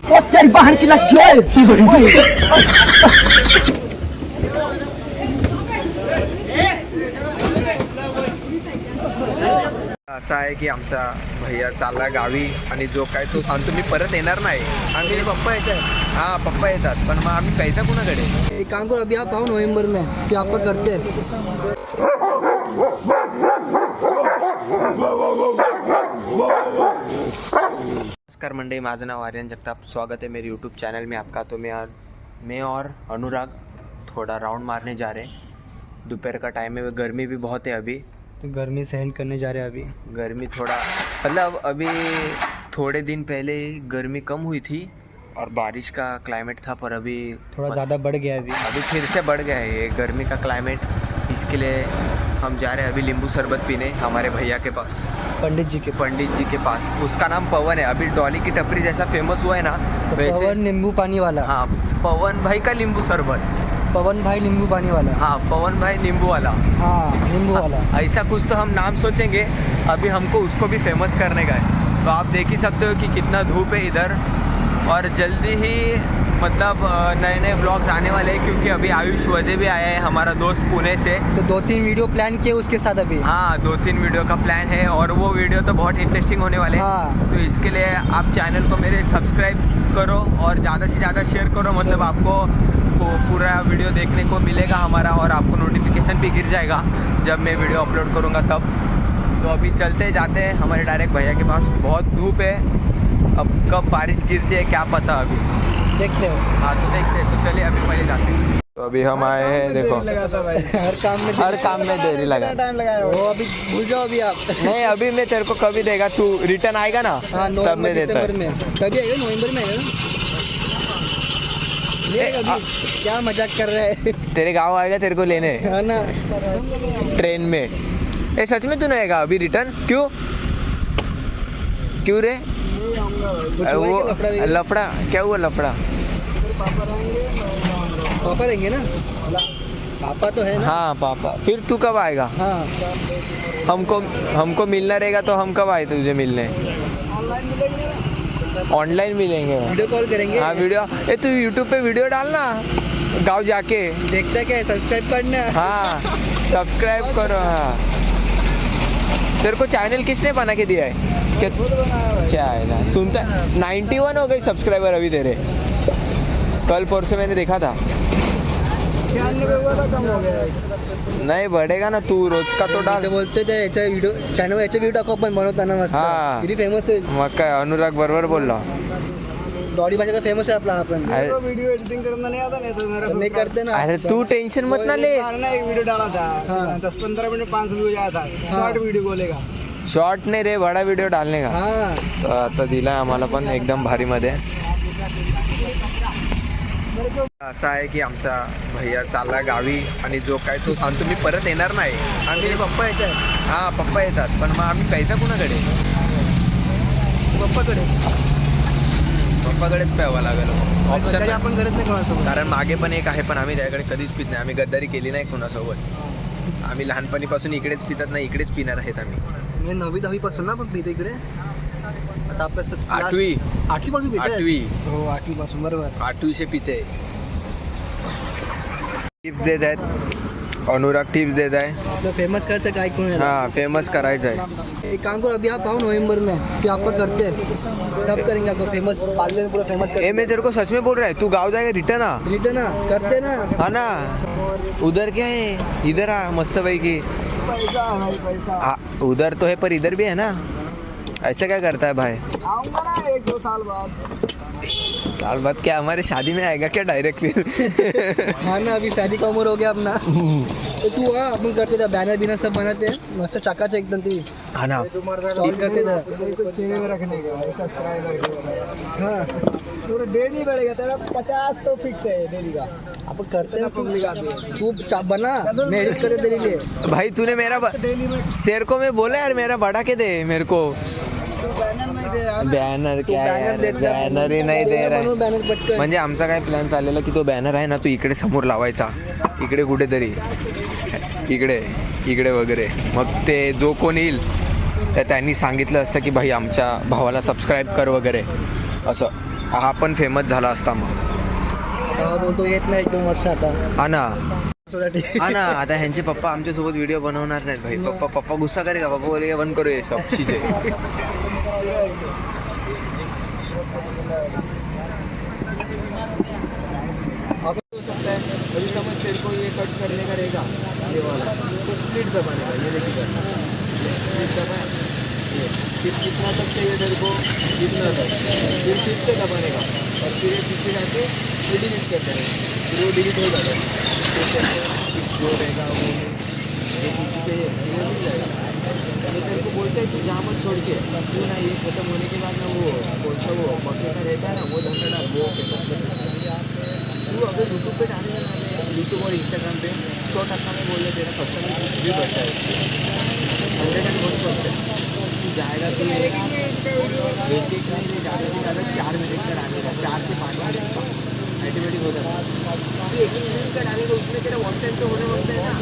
असं आहे की आमचा भैया चालला गावी आणि जो काय तो सांगतो मी परत येणार नाही. आमचे पप्पा येतात. हाँ पप्पा येतात पण मग आम्ही पैसा कुणाकडे. एक काम करो, अभी आप आओ नवंबर में, फिर आपका करते हैं. नमस्कार मंडळी, माझं नाव आर्यन जगताप. स्वागत है मेरे यूट्यूब चैनल में आपका. तो मैं और अनुराग थोड़ा राउंड मारने जा रहे हैं. दोपहर का टाइम है, गर्मी भी बहुत है अभी, तो गर्मी सहन करने जा रहे हैं. अभी गर्मी थोड़ा मतलब अभी थोड़े दिन पहले गर्मी कम हुई थी और बारिश का क्लाइमेट था, पर अभी थोड़ा ज़्यादा बढ़ गया है. अभी फिर से बढ़ गया है ये गर्मी का क्लाइमेट. इसके लिए हम जा रहे हैं अभी नींबू शरबत पीने हमारे भैया के पास, पंडित जी के पास. उसका नाम पवन है. अभी डॉली की टपरी जैसा फेमस हुआ है ना, तो वैसे पवन नींबू पानी वाला. हाँ, पवन भाई का नींबू शरबत. पवन भाई नींबू पानी वाला. हाँ, पवन भाई नींबू वाला. हाँ, नींबू वाला. ऐसा कुछ तो हम नाम सोचेंगे. अभी हमको उसको भी फेमस करने का है. तो आप देख ही सकते हो कि कितना धूप है इधर, और जल्दी ही मतलब नए नए ब्लॉग्स आने वाले हैं, क्योंकि अभी आयुष वजह भी आया है हमारा दोस्त पुणे से. तो 2-3 वीडियो प्लान किए उसके साथ अभी. हाँ, 2-3 वीडियो का प्लान है और वो वीडियो तो बहुत इंटरेस्टिंग होने वाले हैं. हाँ. तो इसके लिए आप चैनल को मेरे सब्सक्राइब करो और ज़्यादा से ज़्यादा शेयर करो. मतलब आपको पूरा वीडियो देखने को मिलेगा हमारा, और आपको नोटिफिकेशन भी गिर जाएगा जब मैं वीडियो अपलोड करूँगा तब. तो अभी चलते जाते हैं हमारे डायरेक्ट भैया के पास. बहुत धूप है, अब कब बारिश गिरती है क्या पता, अभी देखते हो. हाँ तो देखते हैं. तो चलिए अभी पहले जाते हैं. तो अभी हम आए हैं, देखो हर काम में देरी लगा. टाइम लगाया वो. अभी भूल जाओ अभी आप. नहीं, अभी मैं तेरे को कभी देगा, तू रिटर्न आएगा ना. हाँ, तब मैं देता नवंबर में. कभी आएगा? नवंबर में आएगा ना. क्या मजाक कर रहे हैं. तेरे गाँव आएगा तेरे को लेने है ना, ट्रेन में. ए सच में तू नहीं आएगा अभी रिटर्न? क्यों रे? वो लफड़ा क्या हुआ? लफड़ा पापा रहेंगे ना. पापा तो है ना. हाँ पापा. फिर तू कब आएगा? हाँ, हमको मिलना रहेगा. तो हम कब आए तुझे मिलने? ऑनलाइन मिलेंगे. वीडियो कॉल करेंगे. हाँ वीडियो. ए तू यूट्यूब पे वीडियो डालना गाँव जाके. देखता क्या है, सब्सक्राइब करना. हाँ सब्सक्राइब करो. हाँ, तेरे को चैनल किसने बना के दिया है? क्या है ना, सुनता 91 हो गई सब्सक्राइबर अभी तेरे. कल परसों मैंने देखा था. 96 हुआ था, कम हो गया. नहीं बढ़ेगा ना, तू रोज का तो डाल. बोलते थे याचा व्हिडिओ चॅनल, याचा व्हिडिओ टाकू आपण बनवताना मस्त. हाँ. किती फेमस आहे. मग काय अनुराग बरोबर बोलला. डॉडी भाषा का फेमस है अपना. आपण अरे वीडियो एडिटिंग करना नहीं आता नहीं, तो मेरा नहीं करते ना. अरे तू टेंशन मत ना ले. एक वीडियो डाला था 10-15 मिनट 5 व्यू आया था. शॉर्ट वीडियो बोलेगा. शॉर्ट नाही रे, बडा व्हिडिओ डालने का. हाँ. तो आता दिलाय आम्हाला पण एकदम भारी मध्ये. असं आहे की आमचा भैया चालला गावी आणि जो काय तो सांगतो मी परत येणार नाही. आमचे पप्पा येतात. हाँ पप्पा येतात पण मग आम्ही पैसा कुणाकडे? पप्पाकडेच प्यावा लागेल. ऑप्शन आपण करत नाही कोणासोबत. कारण मागे पण एक आहे, पण आम्ही त्याकडे कधीच पित नाही. आम्ही गद्दारी केली नाही कोणासोबत. आम्ही लहानपणीपासून इकडेच पितात नाही, इकडेच पिणार आहेत आम्ही. मी 9वी-10वी पासून ना पण पिते इकडे. आता आपलं 8वी पासून पिते. 8वी. हो 8वी पासून. बरोबर. 8वी से पिते. टिप्स देत आहेत अनुराग. टिप्स देत आहे. तो फेमस करायचं काय कोण. हाँ फेमस करायचं आहे. एक काम करो, अभी आप आओ नवंबर में, फिर आपका करते हैं. सब करेंगे आपको फेमस. 5 दिन पूरा फेमस ए मैं तेरे को सच में बोल रहा है, तू गाँव जाएगा रिटर्न आ. रिटर्न ना करते ना. हाँ ना. उधर क्या है, इधर आ मस्त भाई की. पैसा उधर तो है पर इधर भी है ना. ऐसा क्या करता है भाई? आऊंगा ना 1-2 साल बाद. साल बाद क्या हमारे शादी में आएगा क्या डायरेक्ट फिर? हाँ ना, अभी शादी का उम्र हो गया अपना. तो तू आ, अपन करते थे बैनर बिनर सब बनाते हैं मस्त चकाचक एकदम. ती हाँ ना. कॉल करते थे रखने का. हाँ पूरा डेली बढ़ेगा तेरा. 50 तो फिक्स है डेली का. अपन करते हैं पब्लिक. तू बना, मैं एडिट कर दे रही है. भाई तूने मेरा डेली में तेरे को मैं बोला यार मेरा बढ़ा के दे मेरे को. बैनर नहीं दे रहा. बॅनर क्या यार, बॅनर ही नाही दे रहा. बैनर पटकन. म्हणजे आमचा काय प्लॅन चाललेला की तो बॅनर आहे ना तो इकडे समोर लावायचा, इकडे कुठेतरी, इकडे वगैरे. मग ते जो कोण येईल तर त्यांनी सांगितलं असतं की भाई आमच्या भावाला सबस्क्राईब कर वगैरे असं. हा पण फेमस झाला असता मग. आता बोलतो येत नाही 1-2 वर्ष आता. हा ना हा ना. आता ह्यांचे पप्पा आमच्या सोबत व्हिडिओ बनवणार नाहीत भाई. पप्पा गुस्सा करेगा. पप्पा बोलेगा बंद करो ये सब चीजें. अभी समझ तेरे को ये कट करने का रहेगा ये वाला तो स्प्लिट दबाने का. ये देखिए स्प्लिट दबाया ये फिर कितना तक चाहिए तेरे को कितना तक फिर से दबाने का और फिर ये पीछे जाके ये डिलीट कर देना. फिर वो डिलीट हो जाता है. जो रहेगा वो जो कुछ चाहिए ये मिल जाएगा. तो तेरे को बोलते हैं तू जहाँ मत छोड़ के तू ना ये खत्म होने के बाद ना वो कौन सा वो मक्के का रहता है ना वो धंधा डाल वो तू अगर यूट्यूब पे डालेगा ना यूट्यूब और इंस्टाग्राम पे 100% में बोल तेरा कस्टमर भी बढ़ता है 100% तू जाएगा तो एक नहीं ज़्यादा से ज़्यादा 4 मिनट का डालेगा 4 से 5 मिनट का ऑटोमेटिक हो जाता है. तू 1 मिनट का डालेगा उसमें तेरा वन टाइम तो होने लगता है ना.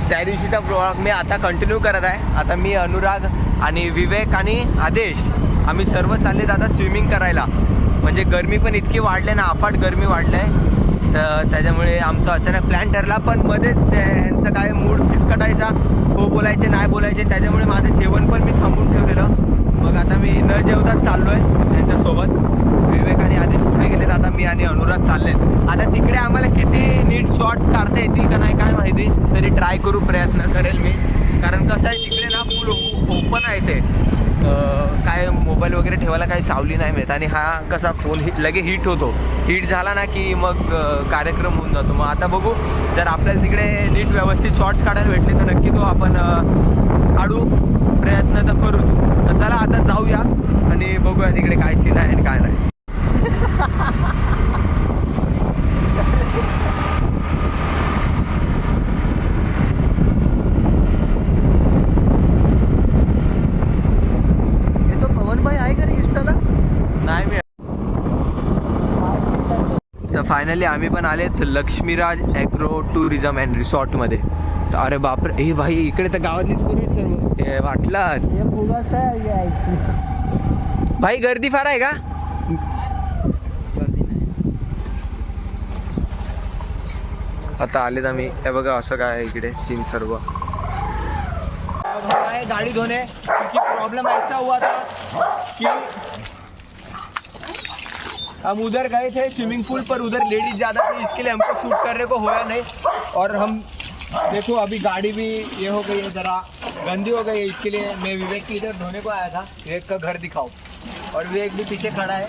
त्या दिवशीचा ब्लॉग मी आता कंटिन्यू करत आहे. आता मी अनुराग आणि विवेक आणि आदेश आम्ही सर्व चाललेत आता स्विमिंग करायला. म्हणजे गरमी पण इतकी वाढली ना अफाट गरमी वाढलं आहे. तर त्याच्यामुळे आमचा अचानक प्लॅन ठरला. पण मध्येच यांचं काय मूड फिसकटायचा. हो बोलायचे नाही बोलायचे. त्याच्यामुळे माझं जेवण पण मी थांबून ठेवलेलं. मग आता मी न जेवताच चाललो आहे त्यांच्यासोबत. विवेक आणि आदेश पुढे गेलेत. आता मी आणि अनुराग चाललेत. आता तिकडे आम्हाला किती नीट शॉट्स काढता येतील का नाही काय माहिती. तरी ट्राय करू प्रयत्न करेल मी. कारण कसं आहे तिकडे ना फुल ओपन आहे ते. काय मोबाईल वगैरे ठेवायला काही सावली नाही मिळत. आणि हा कसा फोन लगे हीट होतो. हीट झाला ना की मग कार्यक्रम होऊन जातो. मग आता बघू जर आपल्याला तिकडे नीट व्यवस्थित शॉट्स काढायला भेटले तर नक्की तो आपण काढू. प्रयत्न तर करूच. तर चला आता जाऊया आणि बघूया तिकडे काय सीन आहे आणि काय नाही. तर फायनली आम्ही पण आलेत लक्ष्मीराज ॲग्रो टुरिझम अँड रिसॉर्टमध्ये. अरे बापरे हे भाई इकडे तर गावातलीच पूर्वी सर्व हे वाटलं भाई. गर्दी फार आहे का. आता आलेत आम्ही. हे बघा असं काय आहे इकडे सीन सर्व. गाड़ी धोने क्योंकि प्रॉब्लम ऐसा हुआ था कि हम उधर गए थे स्विमिंग पूल पर. उधर लेडीज ज़्यादा थी इसके लिए हमको शूट करने को होया नहीं. और हम देखो अभी गाड़ी भी ये हो गई है ज़रा गंदी हो गई है. इसके लिए मैं विवेक की इधर धोने को आया था. विवेक का घर दिखाओ. और विवेक भी पीछे खड़ा है.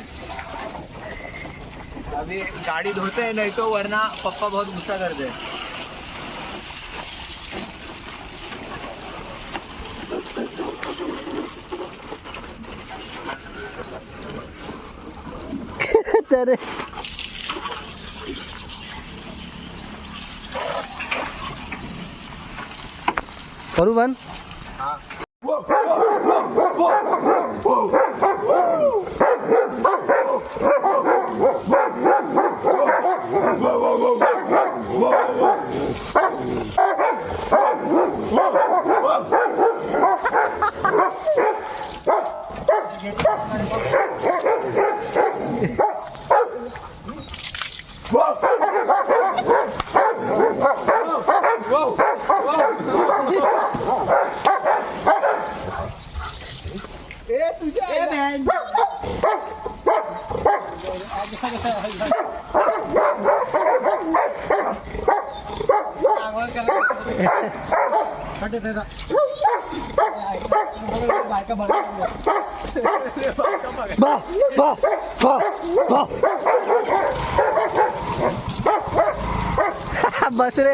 अभी गाड़ी धोते हैं नहीं तो वरना पप्पा बहुत गुस्सा करते हैं. तेरे करू बंद. बस रे.